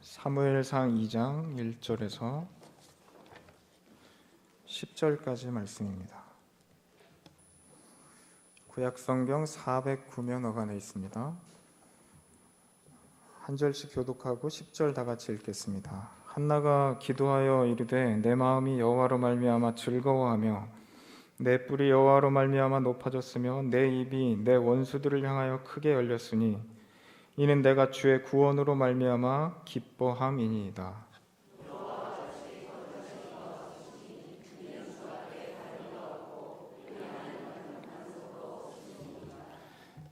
사무엘상 2장 1절에서 10절까지 말씀입니다. 구약성경 409면 어간에 있습니다. 한 절씩 교독하고 10절 다 같이 읽겠습니다. 한나가 기도하여 이르되 내 마음이 여호와로 말미암아 즐거워하며 내 뿔이 여호와로 말미암아 높아졌으며 내 입이 내 원수들을 향하여 크게 열렸으니 이는 내가 주의 구원으로 말미암아 기뻐함이니이다.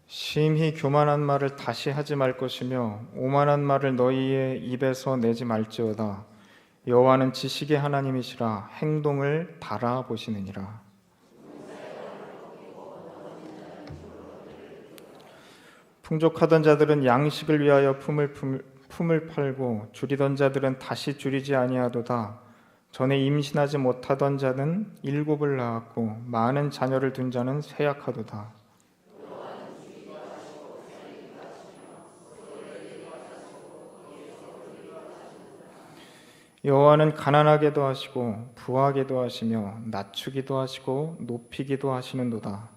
심히 교만한 말을 다시 하지 말 것이며 오만한 말을 너희의 입에서 내지 말지어다. 여호와는 지식의 하나님이시라 행동을 달아보시느니라. 풍족하던 자들은 양식을 위하여 품을 팔고 줄이던 자들은 다시 줄이지 아니하도다. 전에 임신하지 못하던 자는 7을 낳았고 많은 자녀를 둔 자는 쇠약하도다. 여호와는 가난하게도 하시고 부하게도 하시며 낮추기도 하시고 높이기도 하시는도다.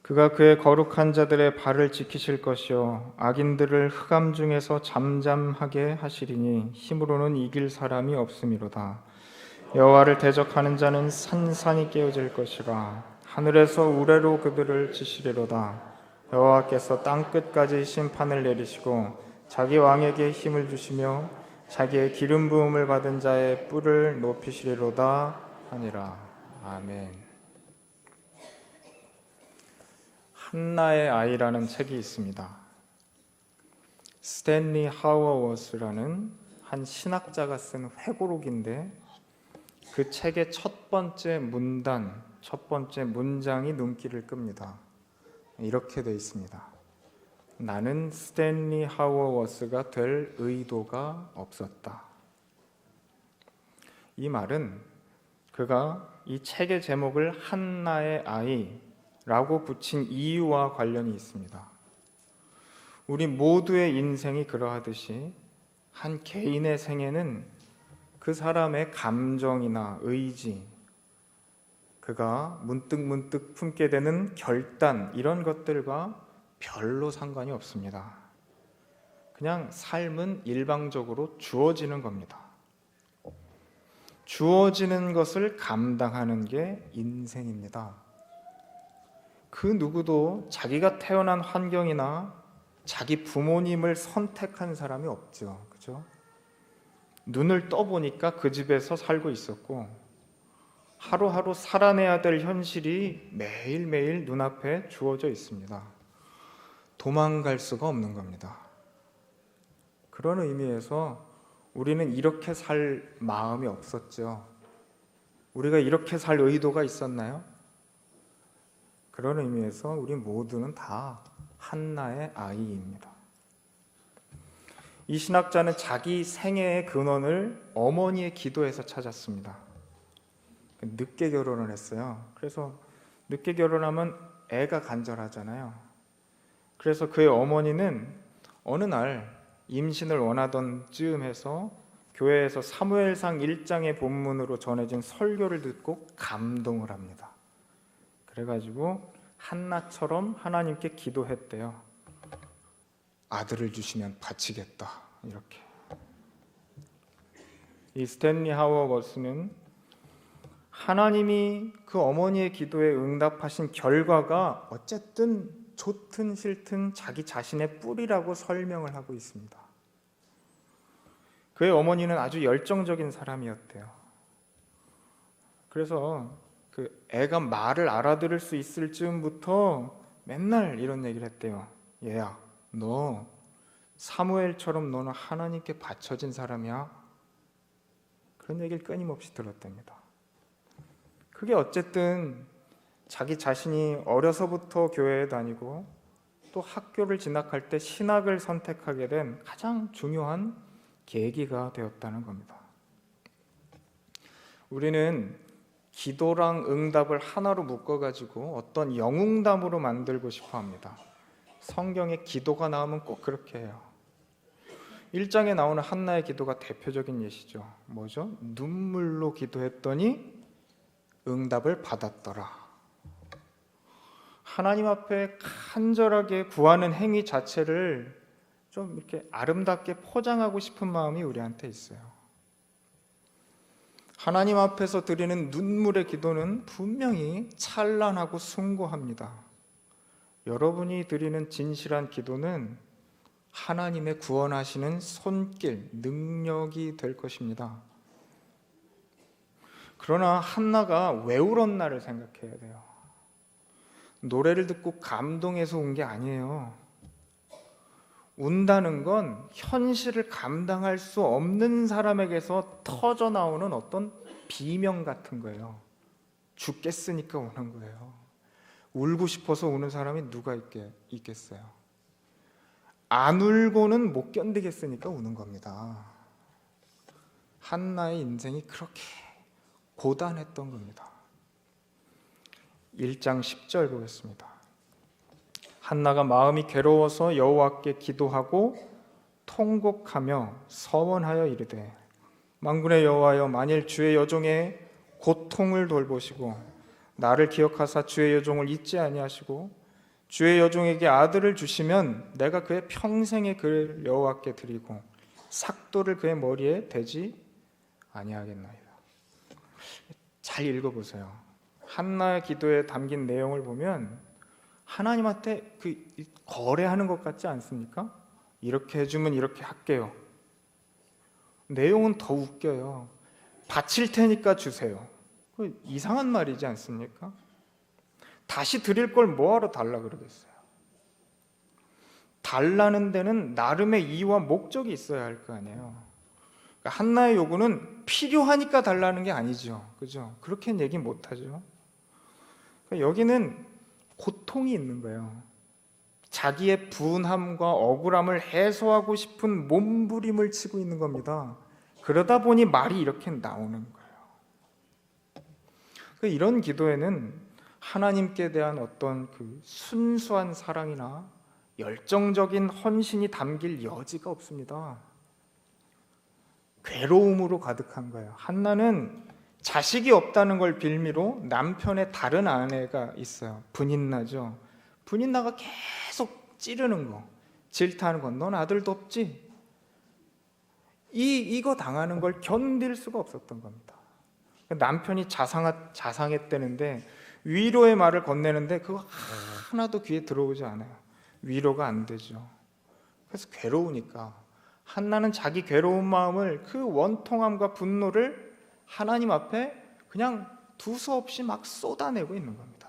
그가 그의 거룩한 자들의 발을 지키실 것이요 악인들을 흑암 중에서 잠잠하게 하시리니 힘으로는 이길 사람이 없음이로다. 여호와를 대적하는 자는 산산이 깨어질 것이라. 하늘에서 우레로 그들을 치시리로다. 여호와께서 땅 끝까지 심판을 내리시고 자기 왕에게 힘을 주시며 자기의 기름 부음을 받은 자의 뿔을 높이시리로다 하니라. 아멘. 한나의 아이라는 책이 있습니다. 스탠리 하워워스라는 한 신학자가 쓴 회고록인데 그 책의 첫 번째 문단, 첫 번째 문장이 눈길을 끕니다. 이렇게 되어 있습니다. 나는 스탠리 하워워스가 될 의도가 없었다. 이 말은 그가 이 책의 제목을 한나의 아이 라고 붙인 이유와 관련이 있습니다. 우리 모두의 인생이 그러하듯이 한 개인의 생애는 그 사람의 감정이나 의지, 그가 문득 품게 되는 결단 이런 것들과 별로 상관이 없습니다. 그냥 삶은 일방적으로 주어지는 겁니다. 주어지는 것을 감당하는 게 인생입니다. 그 누구도 자기가 태어난 환경이나 자기 부모님을 선택한 사람이 없죠. 그죠? 눈을 떠보니까 그 집에서 살고 있었고 하루하루 살아내야 될 현실이 매일매일 눈앞에 주어져 있습니다. 도망갈 수가 없는 겁니다. 그런 의미에서 우리는 이렇게 살 마음이 없었죠. 우리가 이렇게 살 의도가 있었나요? 그런 의미에서 우리 모두는 다 한나의 아이입니다. 이 신학자는 자기 생애의 근원을 어머니의 기도에서 찾았습니다. 늦게 결혼을 했어요. 그래서 늦게 결혼하면 애가 간절하잖아요. 그래서 그의 어머니는 어느 날 임신을 원하던 즈음해서 교회에서 사무엘상 1장의 본문으로 전해진 설교를 듣고 감동을 합니다. 그래가지고 한나처럼 하나님께 기도했대요. 아들을 주시면 바치겠다. 이렇게. 이 스탠리 하워워스는 하나님이 그 어머니의 기도에 응답하신 결과가 어쨌든 좋든 싫든 자기 자신의 뿔이라고 설명을 하고 있습니다. 그의 어머니는 아주 열정적인 사람이었대요. 그래서 그 애가 말을 알아들을 수 있을 즈음부터 맨날 이런 얘기를 했대요. 얘야, 너 사무엘처럼 너는 하나님께 바쳐진 사람이야. 그런 얘기를 끊임없이 들었답니다. 그게 어쨌든 자기 자신이 어려서부터 교회에 다니고 또 학교를 진학할 때 신학을 선택하게 된 가장 중요한 계기가 되었다는 겁니다. 우리는 기도랑 응답을 하나로 묶어가지고 어떤 영웅담으로 만들고 싶어 합니다. 성경에 기도가 나오면 꼭 그렇게 해요. 1장에 나오는 한나의 기도가 대표적인 예시죠. 뭐죠? 눈물로 기도했더니 응답을 받았더라. 하나님 앞에 간절하게 구하는 행위 자체를 좀 이렇게 아름답게 포장하고 싶은 마음이 우리한테 있어요. 하나님 앞에서 드리는 눈물의 기도는 분명히 찬란하고 숭고합니다. 여러분이 드리는 진실한 기도는 하나님의 구원하시는 손길, 능력이 될 것입니다. 그러나 한나가 왜 울었나를 생각해야 돼요. 노래를 듣고 감동해서 운 게 아니에요. 운다는 건 현실을 감당할 수 없는 사람에게서 터져 나오는 어떤 비명 같은 거예요. 죽겠으니까 우는 거예요. 울고 싶어서 우는 사람이 누가 있겠어요? 안 울고는 못 견디겠으니까 우는 겁니다. 한나의 인생이 그렇게 고단했던 겁니다. 1장 10절 보겠습니다. 한나가 마음이 괴로워서 여호와께 기도하고 통곡하며 서원하여 이르되 만군의 여호와여, 만일 주의 여종의 고통을 돌보시고 나를 기억하사 주의 여종을 잊지 아니하시고 주의 여종에게 아들을 주시면 내가 그의 평생의 그를 여호와께 드리고 삭도를 그의 머리에 대지 아니하겠나이다. 잘 읽어보세요. 한나의 기도에 담긴 내용을 보면 하나님한테 거래하는 것 같지 않습니까? 이렇게 해주면 이렇게 할게요. 내용은 더 웃겨요. 바칠 테니까 주세요. 이상한 말이지 않습니까? 다시 드릴 걸 뭐하러 달라 그러겠어요? 달라는 데는 나름의 이유와 목적이 있어야 할 거 아니에요. 그러니까 한나의 요구는 필요하니까 달라는 게 아니죠. 그죠? 그렇게는 얘기 못하죠. 그러니까 여기는 고통이 있는 거예요. 자기의 분함과 억울함을 해소하고 싶은 몸부림을 치고 있는 겁니다. 그러다 보니 말이 이렇게 나오는 거예요. 그러니까 이런 기도에는 하나님께 대한 어떤 그 순수한 사랑이나 열정적인 헌신이 담길 여지가 없습니다. 괴로움으로 가득한 거예요. 한나는 자식이 없다는 걸 빌미로 남편의 다른 아내가 있어요. 분인나죠. 분인나가 계속 찌르는 거, 질타하는 건 넌 아들도 없지? 이거 당하는 걸 견딜 수가 없었던 겁니다. 남편이 자상했다는데 위로의 말을 건네는데 그거 하나도 귀에 들어오지 않아요. 위로가 안 되죠. 그래서 괴로우니까 한나는 자기 괴로운 마음을, 그 원통함과 분노를 하나님 앞에 그냥 두서없이 막 쏟아내고 있는 겁니다.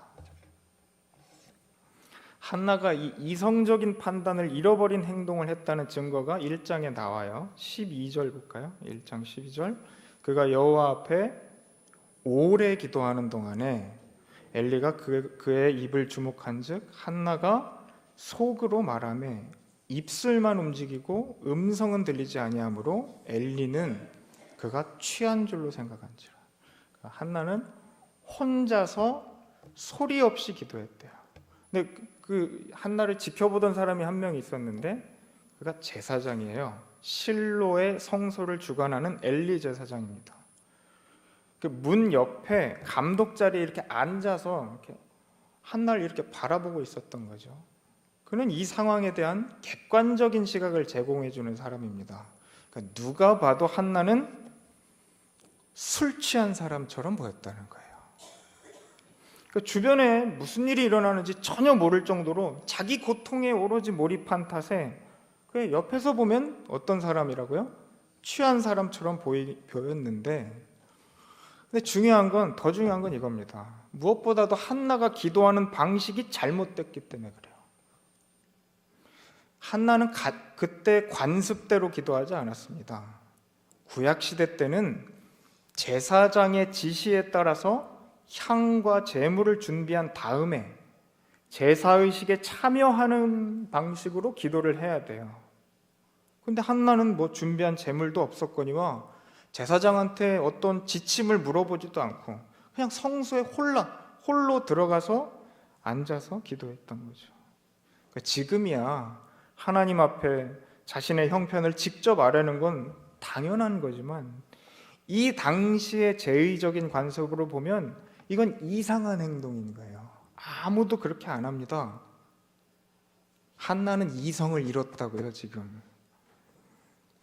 한나가 이 이성적인 판단을 잃어버린 행동을 했다는 증거가 1장에 나와요. 12절 볼까요? 1장 12절. 그가 여호와 앞에 오래 기도하는 동안에 엘리가 그의 입을 주목한즉 한나가 속으로 말하며 입술만 움직이고 음성은 들리지 아니하므로 엘리는 그가 취한 줄로 생각한지라. 한나는 혼자서 소리 없이 기도했대요. 근데 그 한나를 지켜보던 사람이 한 명 있었는데 그가 제사장이에요. 실로의 성소를 주관하는 엘리 제사장입니다. 그 문 옆에 감독 자리에 이렇게 앉아서 이렇게 한나를 이렇게 바라보고 있었던 거죠. 그는 이 상황에 대한 객관적인 시각을 제공해 주는 사람입니다. 그러니까 누가 봐도 한나는 술 취한 사람처럼 보였다는 거예요. 그러니까 주변에 무슨 일이 일어나는지 전혀 모를 정도로 자기 고통에 오로지 몰입한 탓에 그 옆에서 보면 어떤 사람이라고요? 취한 사람처럼 보였는데, 근데 더 중요한 건 이겁니다. 무엇보다도 한나가 기도하는 방식이 잘못됐기 때문에 그래요. 한나는 그때 관습대로 기도하지 않았습니다. 구약시대 때는 제사장의 지시에 따라서 향과 제물을 준비한 다음에 제사의식에 참여하는 방식으로 기도를 해야 돼요. 근데 한나는 뭐 준비한 제물도 없었거니와 제사장한테 어떤 지침을 물어보지도 않고 그냥 성소에 홀로 들어가서 앉아서 기도했던 거죠. 그러니까 지금이야 하나님 앞에 자신의 형편을 직접 아뢰는 건 당연한 거지만 이 당시의 제의적인 관습으로 보면 이건 이상한 행동인 거예요. 아무도 그렇게 안 합니다. 한나는 이성을 잃었다고요, 지금.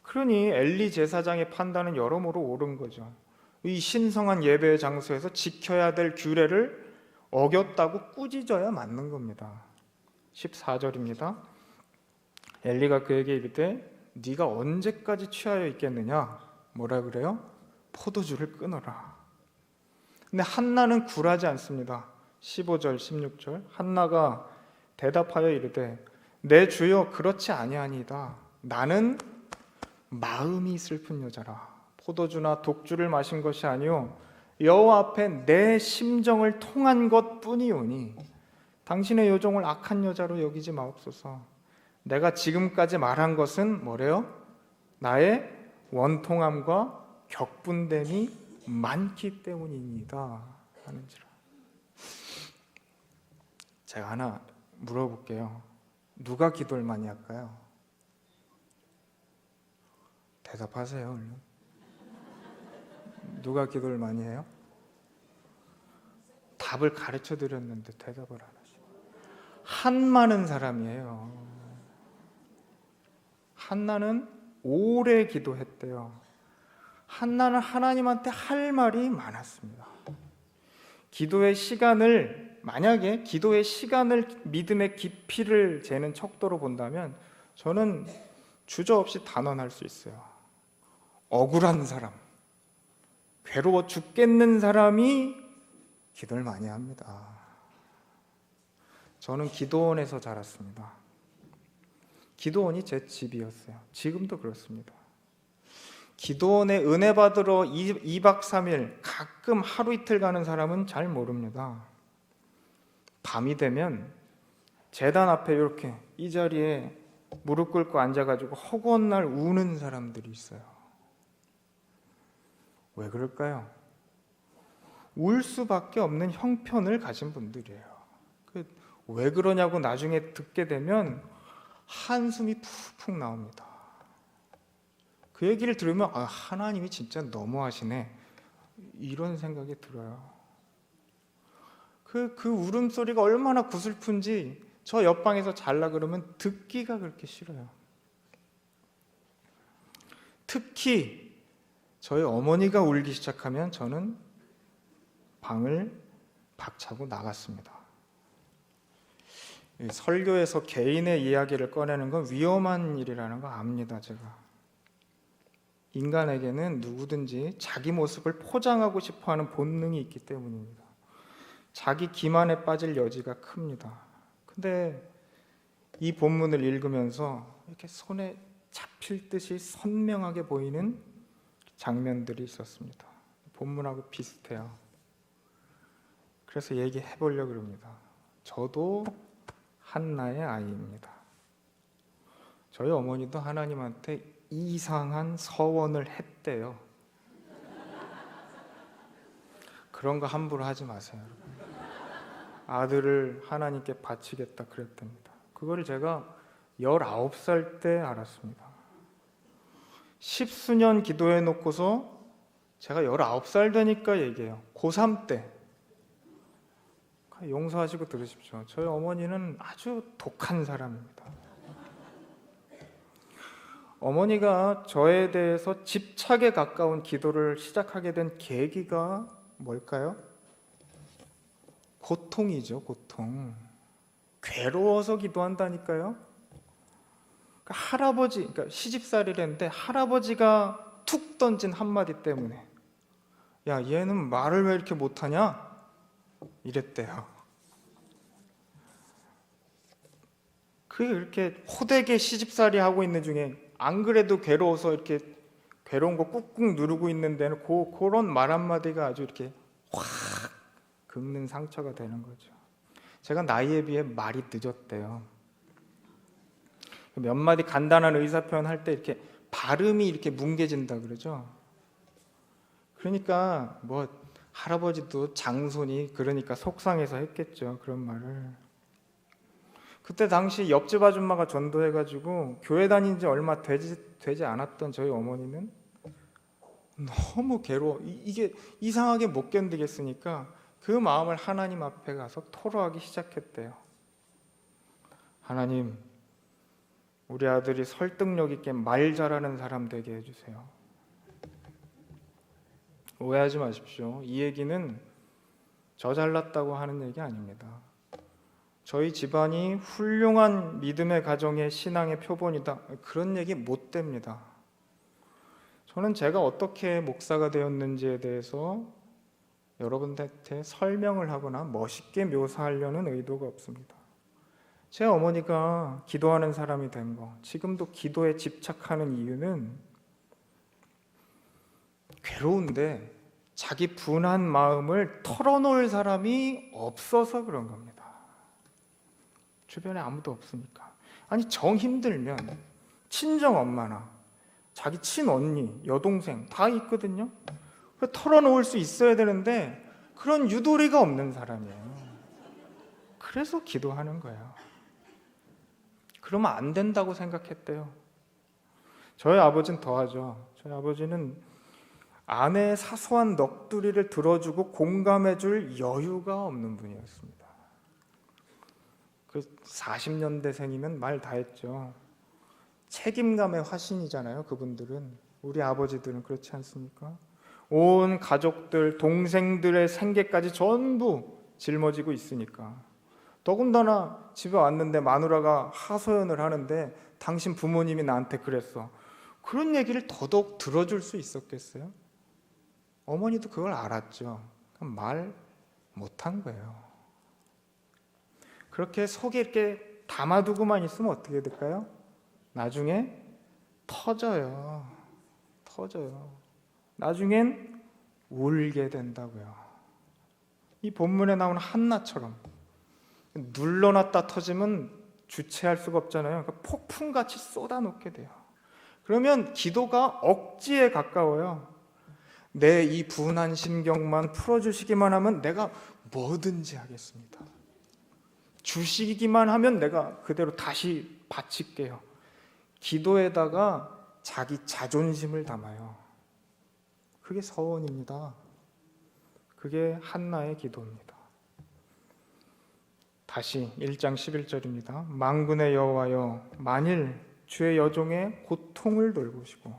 그러니 엘리 제사장의 판단은 여러모로 옳은 거죠. 이 신성한 예배의 장소에서 지켜야 될 규례를 어겼다고 꾸짖어야 맞는 겁니다. 14절입니다. 엘리가 그에게 이르되 네가 언제까지 취하여 있겠느냐? 뭐라 그래요? 포도주를 끊어라. 근데 한나는 굴하지 않습니다. 15절 16절 한나가 대답하여 이르되 내 주여 그렇지 아니하니이다. 나는 마음이 슬픈 여자라. 포도주나 독주를 마신 것이 아니요 여호와 앞에 내 심정을 통한 것뿐이오니 당신의 여종을 악한 여자로 여기지 마옵소서. 내가 지금까지 말한 것은 뭐래요? 나의 원통함과 격분됨이 많기 때문입니다 하는지라. 제가 하나 물어볼게요. 누가 기도를 많이 할까요? 대답하세요 얼른. 누가 기도를 많이 해요? 답을 가르쳐 드렸는데 대답을 안 하시고. 한많은 사람이에요. 한나는 오래 기도했대요. 한나는 하나님한테 할 말이 많았습니다. 만약에 기도의 시간을 믿음의 깊이를 재는 척도로 본다면 저는 주저없이 단언할 수 있어요. 억울한 사람, 괴로워 죽겠는 사람이 기도를 많이 합니다. 저는 기도원에서 자랐습니다. 기도원이 제 집이었어요. 지금도 그렇습니다. 기도원에 은혜 받으러 2박 3일 가끔 하루 이틀 가는 사람은 잘 모릅니다. 밤이 되면 제단 앞에 이렇게 이 자리에 무릎 꿇고 앉아가지고 허구한 날 우는 사람들이 있어요. 왜 그럴까요? 울 수밖에 없는 형편을 가진 분들이에요. 왜 그러냐고 나중에 듣게 되면 한숨이 푹푹 나옵니다. 그 얘기를 들으면 하나님이 진짜 너무하시네 이런 생각이 들어요. 그 울음소리가 얼마나 구슬픈지 저 옆방에서 잘라 그러면 듣기가 그렇게 싫어요. 특히 저희 어머니가 울기 시작하면 저는 방을 박차고 나갔습니다. 설교에서 개인의 이야기를 꺼내는 건 위험한 일이라는 거 압니다. 제가 인간에게는 누구든지 자기 모습을 포장하고 싶어하는 본능이 있기 때문입니다. 자기 기만에 빠질 여지가 큽니다. 근데 이 본문을 읽으면서 이렇게 손에 잡힐 듯이 선명하게 보이는 장면들이 있었습니다. 본문하고 비슷해요. 그래서 얘기해 보려고 합니다. 저도 한나의 아이입니다. 저희 어머니도 하나님한테 이상한 서원을 했대요. 그런 거 함부로 하지 마세요. 아들을 하나님께 바치겠다 그랬답니다. 그걸 제가 19살 때 알았습니다. 10수년 기도해 놓고서 제가 19살 되니까 얘기해요. 고3 때. 용서하시고 들으십시오. 저희 어머니는 아주 독한 사람입니다. 어머니가 저에 대해서 집착에 가까운 기도를 시작하게 된 계기가 뭘까요? 고통이죠, 고통. 괴로워서 기도한다니까요. 그러니까 시집살이를 했는데 할아버지가 툭 던진 한마디 때문에 야, 얘는 말을 왜 이렇게 못하냐? 이랬대요. 그렇게 호되게 시집살이 하고 있는 중에 안 그래도 괴로워서 이렇게 괴로운 거 꾹꾹 누르고 있는 데는 그런 말 한마디가 아주 이렇게 확 긁는 상처가 되는 거죠. 제가 나이에 비해 말이 늦었대요. 몇 마디 간단한 의사표현 할 때 이렇게 발음이 이렇게 뭉개진다 그러죠. 그러니까 뭐 할아버지도 장손이 그러니까 속상해서 했겠죠, 그런 말을. 그때 당시 옆집 아줌마가 전도해가지고 교회 다닌 지 얼마 되지 않았던 저희 어머니는 너무 괴로워, 이게 이상하게 못 견디겠으니까 그 마음을 하나님 앞에 가서 토로하기 시작했대요. 하나님, 우리 아들이 설득력 있게 말 잘하는 사람 되게 해주세요. 오해하지 마십시오. 이 얘기는 저 잘났다고 하는 얘기 아닙니다. 저희 집안이 훌륭한 믿음의 가정의 신앙의 표본이다, 그런 얘기 못 됩니다. 저는 제가 어떻게 목사가 되었는지에 대해서 여러분들한테 설명을 하거나 멋있게 묘사하려는 의도가 없습니다. 제 어머니가 기도하는 사람이 된 거, 지금도 기도에 집착하는 이유는 괴로운데 자기 분한 마음을 털어놓을 사람이 없어서 그런 겁니다. 주변에 아무도 없으니까. 아니, 정 힘들면 친정 엄마나 자기 친언니, 여동생 다 있거든요. 털어놓을 수 있어야 되는데 그런 유도리가 없는 사람이에요. 그래서 기도하는 거예요. 그러면 안 된다고 생각했대요. 저희 아버지는 더하죠. 저희 아버지는 아내의 사소한 넋두리를 들어주고 공감해줄 여유가 없는 분이었습니다. 그 40년대생이면 말 다 했죠. 책임감의 화신이잖아요, 그분들은. 우리 아버지들은 그렇지 않습니까? 온 가족들, 동생들의 생계까지 전부 짊어지고 있으니까. 더군다나 집에 왔는데 마누라가 하소연을 하는데 당신 부모님이 나한테 그랬어, 그런 얘기를 더더욱 들어줄 수 있었겠어요? 어머니도 그걸 알았죠. 말 못한 거예요. 그렇게 속에 이렇게 담아두고만 있으면 어떻게 될까요? 나중에 터져요. 나중엔 울게 된다고요. 이 본문에 나오는 한나처럼 눌러놨다 터지면 주체할 수가 없잖아요. 그러니까 폭풍같이 쏟아놓게 돼요. 그러면 기도가 억지에 가까워요. 내 이 분한 심경만 풀어주시기만 하면 내가 뭐든지 하겠습니다. 주시기만 하면 내가 그대로 다시 바칠게요. 기도에다가 자기 자존심을 담아요. 그게 서원입니다. 그게 한나의 기도입니다. 다시 1장 11절입니다. 만군의 여호와여, 만일 주의 여종의 고통을 돌보시고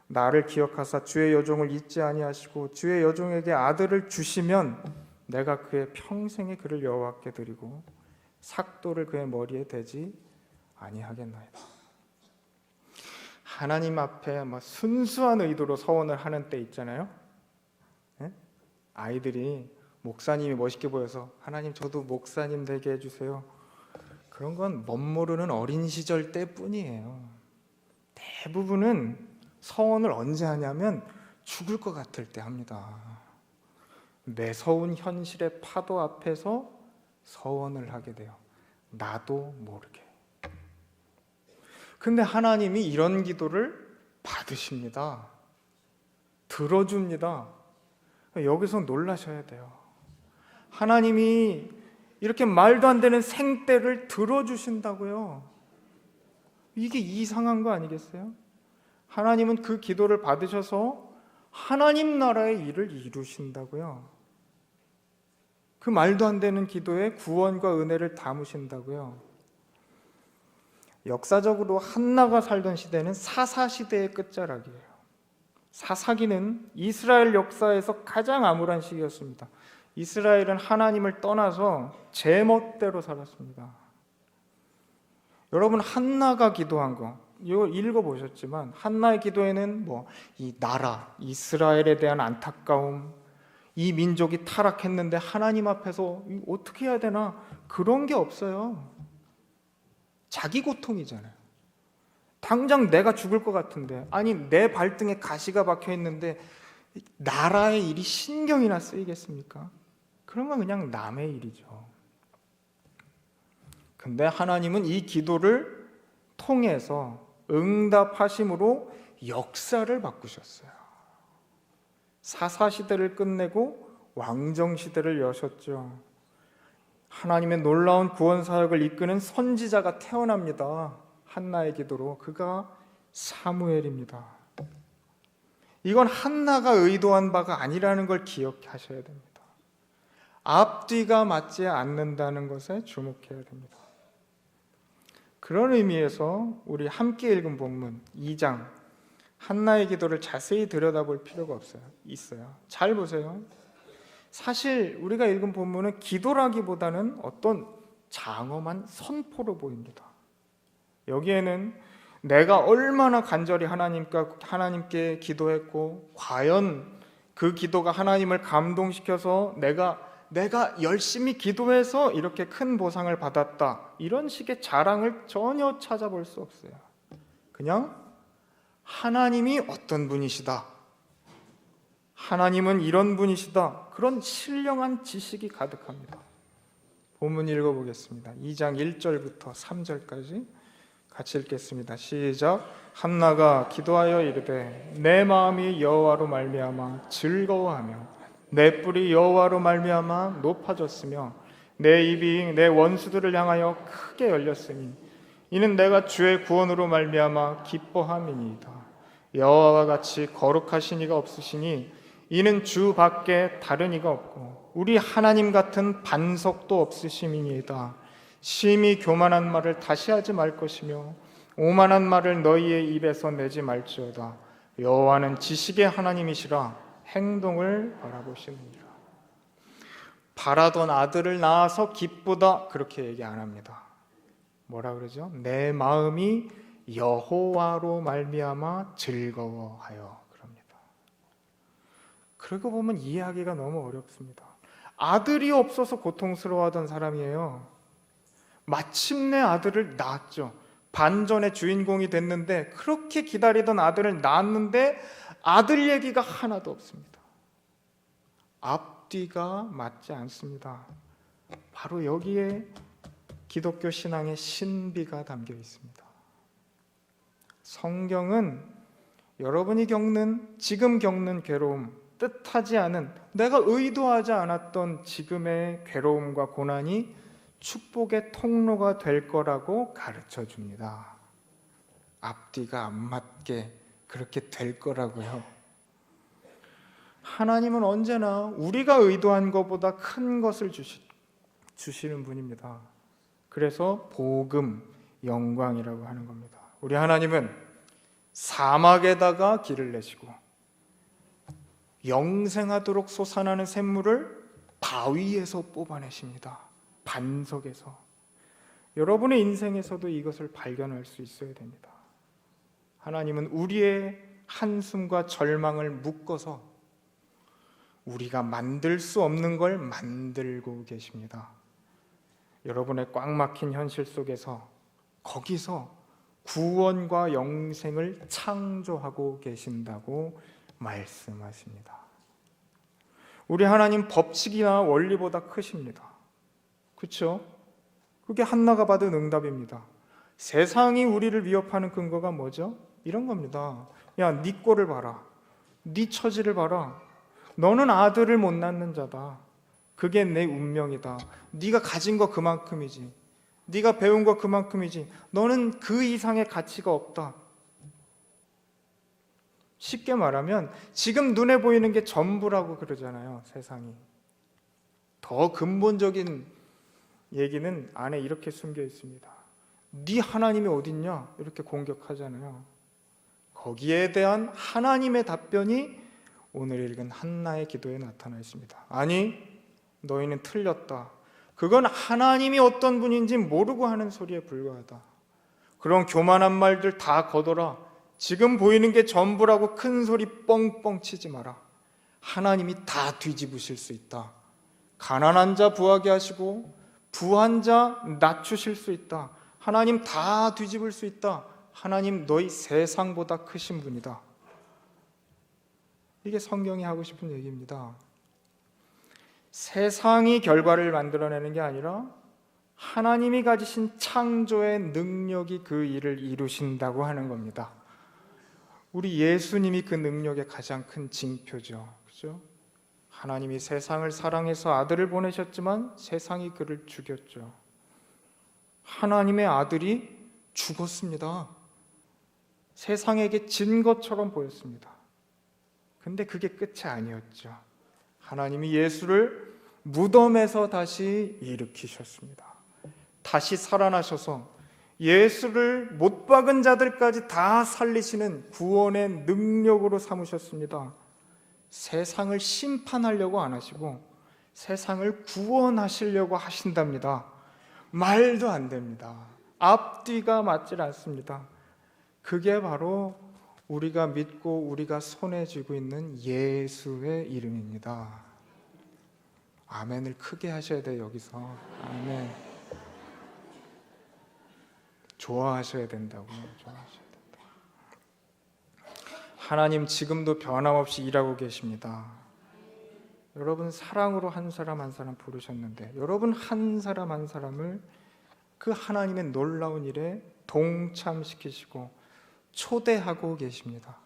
나를 기억하사 주의 여종을 잊지 아니하시고 주의 여종에게 아들을 주시면 내가 그의 평생에 그를 여호와께 드리고 삭도를 그의 머리에 대지 아니하겠나이다. 하나님 앞에 순수한 의도로 서원을 하는 때 있잖아요. 네? 아이들이 목사님이 멋있게 보여서 하나님 저도 목사님 되게 해주세요. 그런 건 멋모르는 어린 시절 때뿐이에요. 대부분은 서원을 언제 하냐면 죽을 것 같을 때 합니다. 매서운 현실의 파도 앞에서 서원을 하게 돼요. 나도 모르게. 근데 하나님이 이런 기도를 받으십니다. 들어줍니다. 여기서 놀라셔야 돼요. 하나님이 이렇게 말도 안 되는 생떼를 들어주신다고요. 이게 이상한 거 아니겠어요? 하나님은 그 기도를 받으셔서 하나님 나라의 일을 이루신다고요. 그 말도 안 되는 기도에 구원과 은혜를 담으신다고요. 역사적으로 한나가 살던 시대는 사사시대의 끝자락이에요. 사사기는 이스라엘 역사에서 가장 암울한 시기였습니다. 이스라엘은 하나님을 떠나서 제멋대로 살았습니다. 여러분, 한나가 기도한 거 이거 읽어보셨지만 한나의 기도에는 이 나라 이스라엘에 대한 안타까움, 이 민족이 타락했는데 하나님 앞에서 어떻게 해야 되나, 그런 게 없어요. 자기 고통이잖아요. 당장 내가 죽을 것 같은데, 아니 내 발등에 가시가 박혀 있는데 나라의 일이 신경이나 쓰이겠습니까? 그런 건 그냥 남의 일이죠. 근데 하나님은 이 기도를 통해서 응답하심으로 역사를 바꾸셨어요. 사사시대를 끝내고 왕정시대를 여셨죠. 하나님의 놀라운 구원사역을 이끄는 선지자가 태어납니다. 한나의 기도로. 그가 사무엘입니다. 이건 한나가 의도한 바가 아니라는 걸 기억하셔야 됩니다. 앞뒤가 맞지 않는다는 것에 주목해야 됩니다. 그런 의미에서 우리 함께 읽은 본문 2장 한나의 기도를 자세히 들여다볼 필요가 있어요. 잘 보세요. 사실 우리가 읽은 본문은 기도라기보다는 어떤 장엄한 선포로 보입니다. 여기에는 내가 얼마나 간절히 하나님께 기도했고 과연 그 기도가 하나님을 감동시켜서 내가 열심히 기도해서 이렇게 큰 보상을 받았다, 이런 식의 자랑을 전혀 찾아볼 수 없어요. 그냥 하나님이 어떤 분이시다, 하나님은 이런 분이시다, 그런 신령한 지식이 가득합니다. 본문 읽어보겠습니다. 2장 1절부터 3절까지 같이 읽겠습니다. 시작. 한나가 기도하여 이르되 내 마음이 여호와로 말미암아 즐거워하며 내 뿔이 여호와로 말미암아 높아졌으며 내 입이 내 원수들을 향하여 크게 열렸으니 이는 내가 주의 구원으로 말미암아 기뻐함이니이다. 여호와와 같이 거룩하신 이가 없으시니 이는 주 밖에 다른 이가 없고 우리 하나님 같은 반석도 없으심이니이다. 심히 교만한 말을 다시 하지 말 것이며 오만한 말을 너희의 입에서 내지 말지어다. 여호와는 지식의 하나님이시라 행동을 바라보시느니라. 바라던 아들을 낳아서 기쁘다, 그렇게 얘기 안 합니다. 뭐라 그러죠? 내 마음이 여호와로 말미암아 즐거워하여 그럽니다. 그러고 보면 이해하기가 너무 어렵습니다. 아들이 없어서 고통스러워하던 사람이에요. 마침내 아들을 낳았죠. 반전의 주인공이 됐는데, 그렇게 기다리던 아들을 낳았는데 아들 얘기가 하나도 없습니다. 앞뒤가 맞지 않습니다. 바로 여기에 기독교 신앙의 신비가 담겨 있습니다. 성경은 여러분이 지금 겪는 괴로움, 뜻하지 않은, 내가 의도하지 않았던 지금의 괴로움과 고난이 축복의 통로가 될 거라고 가르쳐 줍니다. 앞뒤가 안 맞게 그렇게 될 거라고요. 하나님은 언제나 우리가 의도한 것보다 큰 것을 주시는 분입니다. 그래서 복음, 영광이라고 하는 겁니다. 우리 하나님은 사막에다가 길을 내시고 영생하도록 솟아나는 샘물을 바위에서 뽑아내십니다. 반석에서. 여러분의 인생에서도 이것을 발견할 수 있어야 됩니다. 하나님은 우리의 한숨과 절망을 묶어서 우리가 만들 수 없는 걸 만들고 계십니다. 여러분의 꽉 막힌 현실 속에서, 거기서 구원과 영생을 창조하고 계신다고 말씀하십니다. 우리 하나님 법칙이나 원리보다 크십니다. 그렇죠? 그게 한나가 받은 응답입니다. 세상이 우리를 위협하는 근거가 뭐죠? 이런 겁니다. 야, 네 꼴을 봐라. 네 처지를 봐라. 너는 아들을 못 낳는 자다. 그게 내 운명이다. 네가 가진 거 그만큼이지. 네가 배운 거 그만큼이지. 너는 그 이상의 가치가 없다. 쉽게 말하면 지금 눈에 보이는 게 전부라고 그러잖아요, 세상이. 더 근본적인 얘기는 안에 이렇게 숨겨 있습니다. 네 하나님이 어딨냐? 이렇게 공격하잖아요. 거기에 대한 하나님의 답변이 오늘 읽은 한나의 기도에 나타나 있습니다. 아니, 너희는 틀렸다. 그건 하나님이 어떤 분인지 모르고 하는 소리에 불과하다. 그런 교만한 말들 다 거둬라. 지금 보이는 게 전부라고 큰 소리 뻥뻥 치지 마라. 하나님이 다 뒤집으실 수 있다. 가난한 자 부하게 하시고 부한 자 낮추실 수 있다. 하나님 다 뒤집을 수 있다. 하나님 너희 세상보다 크신 분이다. 이게 성경이 하고 싶은 얘기입니다. 세상이 결과를 만들어내는 게 아니라 하나님이 가지신 창조의 능력이 그 일을 이루신다고 하는 겁니다. 우리 예수님이 그 능력의 가장 큰 징표죠. 그죠? 하나님이 세상을 사랑해서 아들을 보내셨지만 세상이 그를 죽였죠. 하나님의 아들이 죽었습니다. 세상에게 진 것처럼 보였습니다. 근데 그게 끝이 아니었죠. 하나님이 예수를 무덤에서 다시 일으키셨습니다. 다시 살아나셔서 예수를 못 박은 자들까지 다 살리시는 구원의 능력으로 삼으셨습니다. 세상을 심판하려고 안 하시고 세상을 구원하시려고 하신답니다. 말도 안 됩니다. 앞뒤가 맞질 않습니다. 그게 바로 우리가 믿고 우리가 손에 쥐고 있는 예수의 이름입니다. 아멘을 크게 하셔야 돼요. 여기서 아멘. 좋아하셔야 된다고요. 좋아하셔야 된다. 하나님 지금도 변함없이 일하고 계십니다. 여러분 사랑으로 한 사람 한 사람 부르셨는데 여러분 한 사람 한 사람을 그 하나님의 놀라운 일에 동참시키시고 초대하고 계십니다.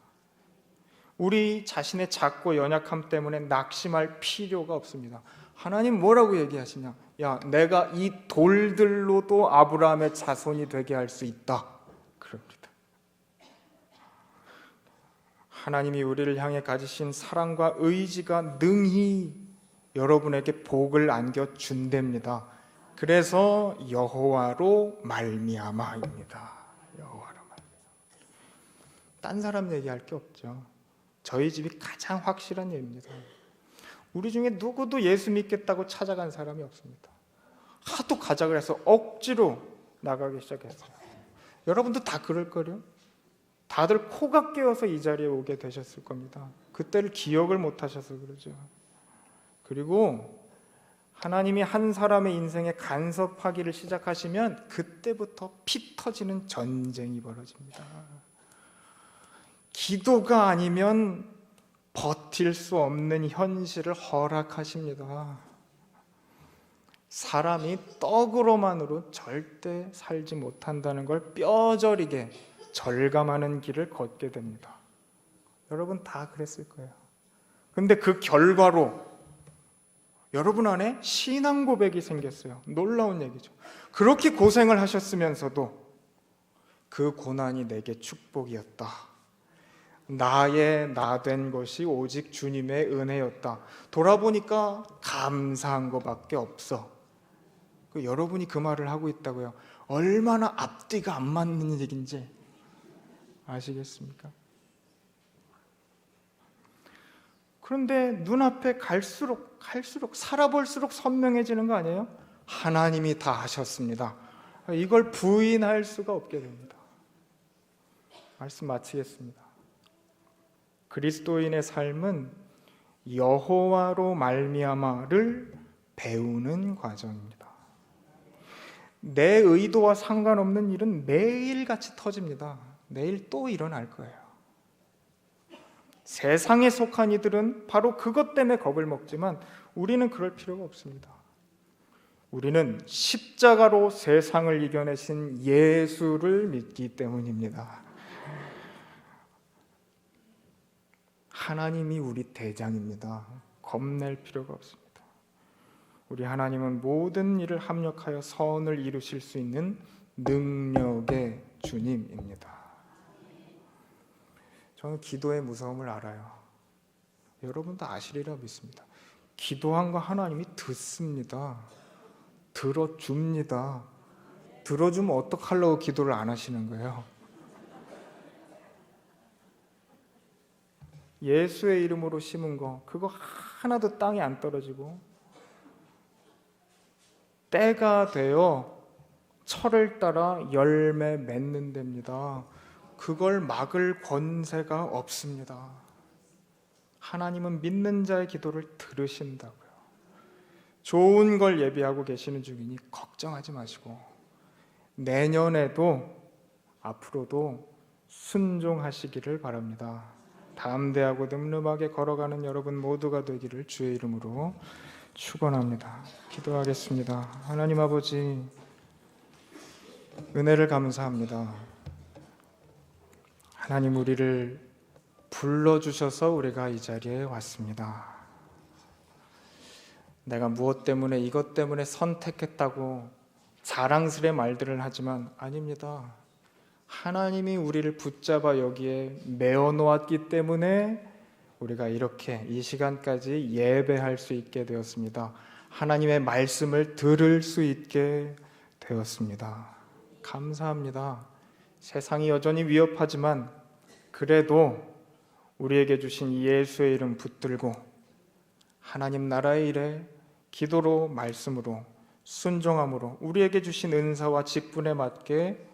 우리 자신의 작고 연약함 때문에 낙심할 필요가 없습니다. 하나님 뭐라고 얘기하시냐? 야, 내가 이 돌들로도 아브라함의 자손이 되게 할 수 있다. 그럽니다. 하나님이 우리를 향해 가지신 사랑과 의지가 능히 여러분에게 복을 안겨 준답니다. 그래서 여호와로 말미암아입니다. 여호와로 말미암아. 딴 사람 얘기할 게 없죠. 저희 집이 가장 확실한 예입니다. 우리 중에 누구도 예수 믿겠다고 찾아간 사람이 없습니다. 하도 가자 그래서 억지로 나가기 시작했어요. 여러분도 다 그럴 거요. 다들 코가 깨어서 이 자리에 오게 되셨을 겁니다. 그때를 기억을 못 하셔서 그러죠. 그리고 하나님이 한 사람의 인생에 간섭하기를 시작하시면 그때부터 피 터지는 전쟁이 벌어집니다. 기도가 아니면 버틸 수 없는 현실을 허락하십니다. 사람이 떡으로만으로 절대 살지 못한다는 걸 뼈저리게 절감하는 길을 걷게 됩니다. 여러분 다 그랬을 거예요. 근데 그 결과로 여러분 안에 신앙 고백이 생겼어요. 놀라운 얘기죠. 그렇게 고생을 하셨으면서도 그 고난이 내게 축복이었다. 나의 나 된 것이 오직 주님의 은혜였다. 돌아보니까 감사한 것밖에 없어. 여러분이 그 말을 하고 있다고요. 얼마나 앞뒤가 안 맞는 얘기인지 아시겠습니까? 그런데 눈앞에 갈수록 살아볼수록 선명해지는 거 아니에요? 하나님이 다 하셨습니다. 이걸 부인할 수가 없게 됩니다. 말씀 마치겠습니다. 그리스도인의 삶은 여호와로 말미암아를 배우는 과정입니다. 내 의도와 상관없는 일은 매일같이 터집니다. 내일 또 일어날 거예요. 세상에 속한 이들은 바로 그것 때문에 겁을 먹지만 우리는 그럴 필요가 없습니다. 우리는 십자가로 세상을 이겨내신 예수를 믿기 때문입니다. 하나님이 우리 대장입니다. 겁낼 필요가 없습니다. 우리 하나님은 모든 일을 합력하여 선을 이루실 수 있는 능력의 주님입니다. 저는 기도의 무서움을 알아요. 여러분도 아시리라 믿습니다. 기도한 거 하나님이 듣습니다. 들어줍니다. 들어주면 어떡하려고 기도를 안 하시는 거예요? 예수의 이름으로 심은 거 그거 하나도 땅에 안 떨어지고 때가 되어 철을 따라 열매 맺는 데입니다. 그걸 막을 권세가 없습니다. 하나님은 믿는 자의 기도를 들으신다고요. 좋은 걸 예비하고 계시는 중이니 걱정하지 마시고 내년에도 앞으로도 순종하시기를 바랍니다. 담대하고 늠름하게 걸어가는 여러분 모두가 되기를 주의 이름으로 축원합니다. 기도하겠습니다. 하나님 아버지, 은혜를 감사합니다. 하나님, 우리를 불러주셔서 우리가 이 자리에 왔습니다. 내가 무엇 때문에, 이것 때문에 선택했다고 자랑스레 말들을 하지만 아닙니다. 하나님이 우리를 붙잡아 여기에 메어 놓았기 때문에 우리가 이렇게 이 시간까지 예배할 수 있게 되었습니다. 하나님의 말씀을 들을 수 있게 되었습니다. 감사합니다. 세상이 여전히 위협하지만 그래도 우리에게 주신 예수의 이름 붙들고 하나님 나라의 일에 기도로, 말씀으로, 순종함으로 우리에게 주신 은사와 직분에 맞게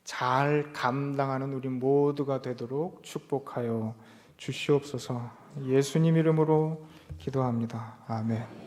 잘 감당하는 우리 모두가 되도록 축복하여 주시옵소서. 예수님 이름으로 기도합니다. 아멘.